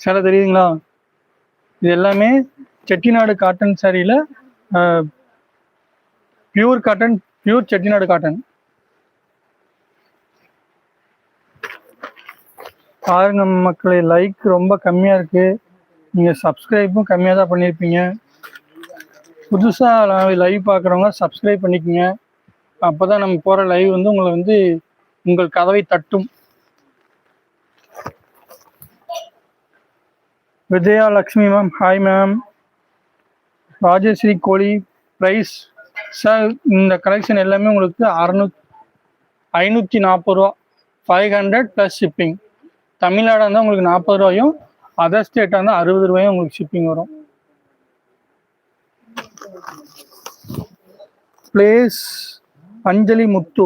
சேலை தெரியுதுங்களா? இது எல்லாமே செட்டிநாடு காட்டன் சாரியில் pure cotton, pure Chettinad cotton. பாருங்க மக்களே, லைக் ரொம்ப கம்மியாக இருக்குது. நீங்கள் சப்ஸ்கிரைப்பும் கம்மியாக தான் பண்ணியிருப்பீங்க. புதுசாக லைவ் பார்க்குறவங்க சப்ஸ்கிரைப் பண்ணிக்கோங்க. அப்போ தான் நம்ம போகிற லைவ் வந்து உங்களை வந்து உங்கள் கதவை தட்டும். Vijaya Lakshmi ma'am, hi ma'am. Rajashree கோழி ப்ரைஸ் சார், இந்த கலெக்ஷன் எல்லாமே உங்களுக்கு 540 ரூபா, 500 ப்ளஸ் ஷிப்பிங். தமிழ்நாடாக இருந்தால் உங்களுக்கு 40 ரூபாயும், அதர் ஸ்டேட்டாக இருந்தால் 60 ரூபாயும் உங்களுக்கு ஷிப்பிங் வரும். பிளேஸ் அஞ்சலி முத்து,